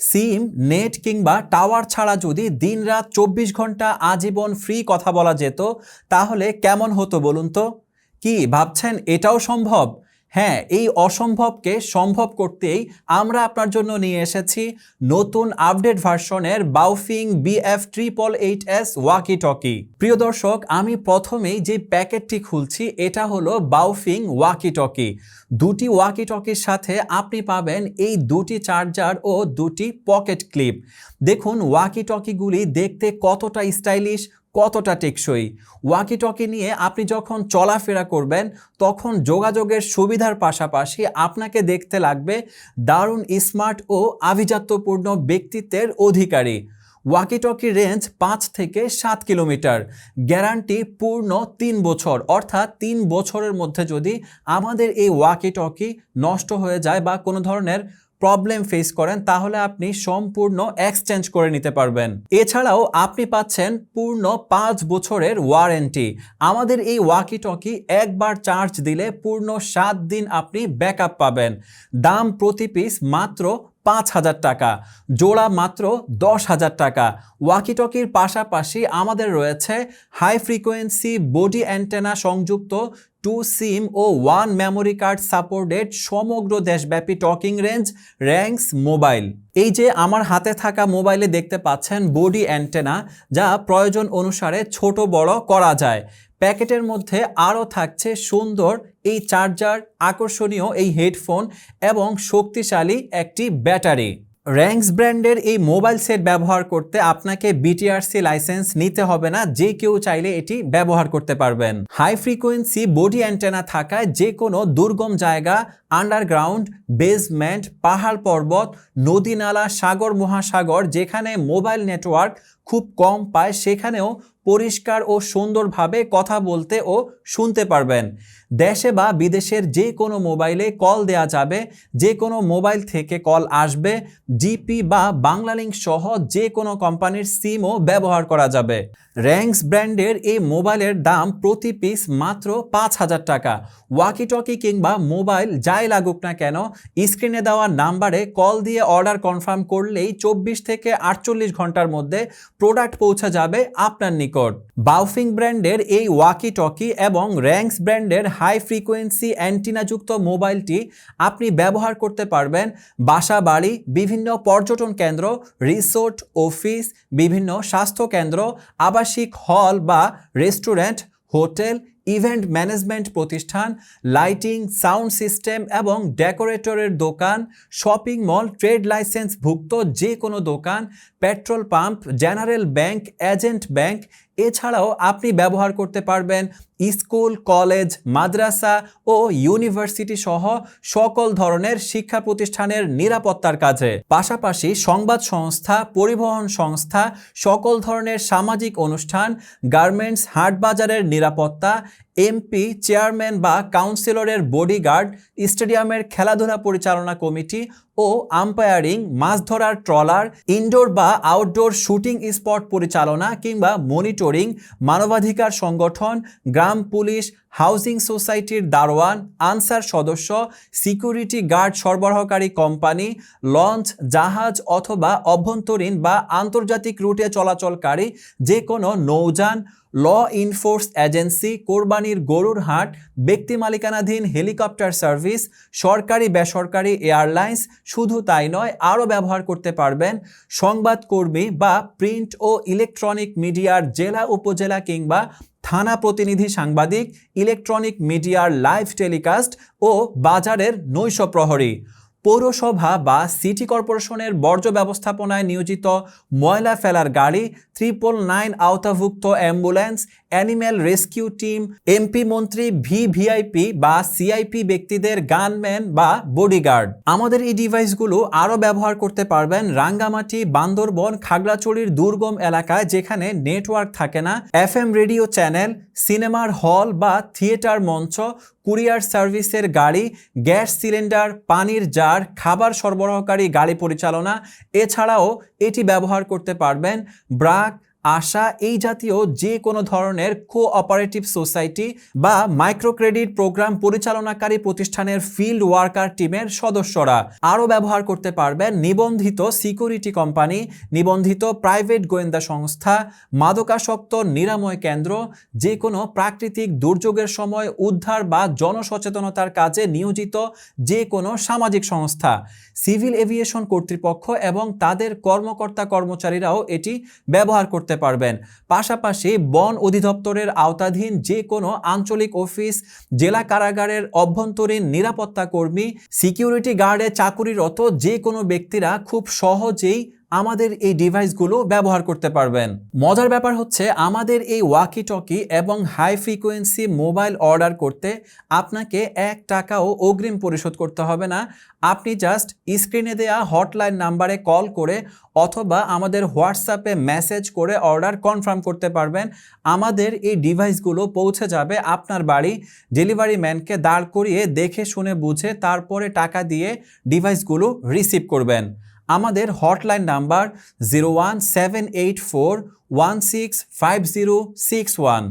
সিম, net কিংবা tower ছাড়া যদি দিনরাত ২৪ ঘন্টা আজীবন ফ্রি কথা বলা যেত তাহলে কেমন হতো বলুন তো? কি ভাবছেন এটাও সম্ভব? হ্যাঁ, এই অসম্ভবকে সম্ভব করতেই আমরা আপনার জন্য নিয়ে এসেছি নতুন আপডেট ভার্সনের বাওফিং BF888S ওয়াকি টকি। প্রিয় দর্শক, আমি প্রথমেই যে প্যাকেটটি খুলছি এটা হলো বাওফিং ওয়াকি টকি। দুটি ওয়াকি টকির সাথে আপনি পাবেন এই দুটি চার্জার ও দুটি পকেট ক্লিপ। দেখুন ওয়াকি টকিগুলি দেখতে কতটা স্টাইলিশ, কতটা টেকসই। ওয়াকি টকি নিয়ে আপনি যখন চলাফেরা করবেন তখন যোগাযোগের সুবিধার পাশাপাশি আপনাকে দেখতে লাগবে দারুণ স্মার্ট ও আভিজাত্যপূর্ণ ব্যক্তিত্বের অধিকারী। ওয়াকি টকির রেঞ্জ 5 থেকে 7 কিলোমিটার, গ্যারান্টি পূর্ণ 3 বছর, অর্থাৎ 3 বছরের মধ্যে যদি আমাদের এই ওয়াকি টকি নষ্ট হয়ে যায় বা কোনো ধরনের প্রবলেম ফেস করেন তাহলে আপনি সম্পূর্ণ এক্সচেঞ্জ করে নিতে পারবেন। এছাড়াও আপনি পাচ্ছেন পূর্ণ 5 বছরের ওয়ারেন্টি। আমাদের এই ওয়াকি টকি একবার চার্জ দিলে পূর্ণ 7 দিন আপনি ব্যাকআপ পাবেন। দাম প্রতি পিস মাত্র 5,000 টাকা, জোড়া মাত্র 10,000 টাকা। ওয়াকি টকির পাশাপাশি আমাদের রয়েছে হাই ফ্রিকোয়েন্সি বডি অ্যান্টেনা সংযুক্ত 2 সিম ও 1 মেমোরি কার্ড সাপোর্টেড সমগ্র দেশব্যাপী টকিং রেঞ্জ র্যাঙ্কস মোবাইল। এই যে আমার হাতে থাকা মোবাইলে দেখতে পাচ্ছেন বডি অ্যান্টেনা, যা প্রয়োজন অনুসারে ছোট বড় করা যায়। প্যাকেটের মধ্যে আরও থাকছে সুন্দর এই চার্জার, আকর্ষণীয় এই হেডফোন এবং শক্তিশালী একটি ব্যাটারি। র্যাঙ্কস ব্র্যান্ডের এই মোবাইল সেট ব্যবহার করতে আপনাকে BTRC লাইসেন্স নিতে হবে না, যে কেউ চাইলে এটি ব্যবহার করতে পারবেন। হাই ফ্রিকোয়েন্সি বডি অ্যান্টেনা থাকায় যে কোনো দুর্গম জায়গা, আন্ডারগ্রাউন্ড, বেসমেন্ট, পাহাড় পর্বত, নদী নালা, সাগর মহাসাগর যেখানে মোবাইল নেটওয়ার্ক খুব কম পায় সেখানেও পরিষ্কার ও সুন্দরভাবে কথা বলতে ও শুনতে পারবেন। দেশে বা বিদেশের যে কোনো মোবাইলে কল দেয়া যাবে, যে কোনো মোবাইল থেকে কল আসবে। জিপি বা বাংলালিংক সহ যে কোনো কোম্পানির সিমও ব্যবহার করা যাবে। র্যাঙ্কস ব্র্যান্ডের এই মোবাইলের দাম প্রতি পিস মাত্র 5,000 টাকা। ওয়াকি টকি কিংবা মোবাইল যাই লাগুক না কেন, স্ক্রিনে দেওয়া নাম্বারে কল দিয়ে অর্ডার কনফার্ম করলেই 24 থেকে 48 ঘন্টার মধ্যে প্রোডাক্ট পৌঁছে যাবে আপনার নিকট। বাওফিং ব্র্যান্ডের এই ওয়াকি টকি এবং র্যাঙ্কস ব্র্যান্ডের হাই ফ্রিকোয়েন্সি অ্যান্টিনাযুক্ত মোবাইলটি আপনি ব্যবহার করতে পারবেন বাসা বাড়ি, বিভিন্ন পর্যটন কেন্দ্র, রিসোর্ট, অফিস, বিভিন্ন স্বাস্থ্য কেন্দ্র, আবাসিক হল বা রেস্টুরেন্ট, হোটেল, ইভেন্ট ম্যানেজমেন্ট প্রতিষ্ঠান, লাইটিং, সাউন্ড সিস্টেম এবং ডেকোরেটরের দোকান, শপিং মল, ট্রেড লাইসেন্সভুক্ত যে কোনো দোকান, petrol pump, general bank, agent bank. এছাড়াও আপনি ব্যবহার করতে পারবেন স্কুল, কলেজ, মাদ্রাসা ও ইউনিভার্সিটি সহ সকল ধরনের শিক্ষা প্রতিষ্ঠানের নিরাপত্তার কাজে। পাশাপাশি সংবাদ সংস্থা, পরিবহন সংস্থা, সকল ধরনের সামাজিক অনুষ্ঠান, গার্মেন্টস, হাটবাজারের নিরাপত্তা, এমপি, চেয়ারম্যান বা কাউন্সিলরের বডিগার্ড, স্টেডিয়ামের খেলাধুলা পরিচালনা কমিটি ও আম্পায়ারিং, মাছ ধরার ট্রলার, ইনডোর বা আউটডোর শুটিং স্পট পরিচালনা কিংবা মনিটরিং, মানবাধিকার সংগঠন, গ্রাম পুলিশ, হাউজিং সোসাইটির দারোয়ান, আনসার সদস্য, সিকিউরিটি গার্ড সরবরাহকারী কোম্পানি, লঞ্চ, জাহাজ অথবা অভ্যন্তরীণ বা আন্তর্জাতিক রুটে চলাচলকারী যে কোনো নৌযান, ল ইনফোর্স এজেন্সি, কোরবানির গরুর হাট, ব্যক্তি মালিকানাধীন হেলিকপ্টার সার্ভিস, সরকারি বেসরকারি এয়ারলাইন্স। শুধু তাই নয়, আরও ব্যবহার করতে পারবেন সংবাদকর্মী বা প্রিন্ট ও ইলেকট্রনিক মিডিয়ার জেলা, উপজেলা কিংবা থানা প্রতিনিধি সাংবাদিক, ইলেকট্রনিক মিডিয়ার লাইভ টেলিকাস্ট ও বাজারের নৈশ প্রহরী। পৌরসভা বা সিটি কর্পোরেশনের বর্জ্য ব্যবস্থাপনায় নিয়োজিত ময়লা ফেলার গাড়ি, 999 আওতাভুক্ত ambulance, animal rescue team, MP মন্ত্রী, ভিভিআইপি বা সিআইপি ব্যক্তিদের গানম্যান বা বডিগার্ড। আমাদের এই ডিভাইসগুলো আরও ব্যবহার করতে পারবেন রাঙ্গামাটি, বান্দরবন, খাগড়াছড়ির দুর্গম এলাকায় যেখানে নেটওয়ার্ক থাকে না। FM রেডিও চ্যানেল, সিনেমার হল বা থিয়েটার মঞ্চ, কুরিয়ার সার্ভিসের গাড়ি, গ্যাস সিলিন্ডার, পানির জার, খাবার সরবরাহকারী গাড়ি পরিচালনা। এছাড়াও এটি ব্যবহার করতে পারবেন ব্রাক, আশা এই জাতীয় যে কোনো ধরনের কোঅপারেটিভ সোসাইটি বা মাইক্রোক্রেডিট প্রোগ্রাম পরিচালনাকারী প্রতিষ্ঠানের ফিল্ড ওয়ার্কার টিমের সদস্যরা আরও ব্যবহার করতে পারবেন নিবন্ধিত সিকিউরিটি কোম্পানি, নিবন্ধিত প্রাইভেট গোয়েন্দা সংস্থা, মাদকাসক্ত নিরাময় কেন্দ্র, যে কোনো প্রাকৃতিক দুর্যোগের সময় উদ্ধার বা জনসচেতনতার কাজে নিয়োজিত যে কোনো সামাজিক সংস্থা, সিভিল এভিয়েশন কর্তৃপক্ষ এবং তাদের কর্মকর্তা কর্মচারীরাও এটি ব্যবহার করতে পারবেন। পাশাপাশি বন অধিদপ্তরের আওতাধীন যে কোনো আঞ্চলিক অফিস, জেলা কারাগারের অভ্যন্তরীণ নিরাপত্তা কর্মী, সিকিউরিটি গার্ডে চাকুরিরত যে কোনো ব্যক্তিরা খুব সহজেই আমাদের এই ডিভাইসগুলো ব্যবহার করতে পারবেন। মজার ব্যাপার হচ্ছে আমাদের এই ওয়াকি টকি এবং হাই ফ্রিকোয়েন্সি মোবাইল অর্ডার করতে আপনাকে 1 টাকাও অগ্রিম পরিশোধ করতে হবে না। আপনি জাস্ট স্ক্রিনে দেওয়া হটলাইন নাম্বারে কল করে অথবা আমাদের হোয়াটসঅ্যাপে মেসেজ করে অর্ডার কনফার্ম করতে পারবেন। আমাদের এই ডিভাইসগুলো পৌঁছে যাবে আপনার বাড়ি। ডেলিভারি ম্যানকে দাঁড় করিয়ে দেখে শুনে বুঝে তারপরে টাকা দিয়ে ডিভাইসগুলো রিসিভ করবেন। আমাদের হটলাইন নাম্বার 01784165061।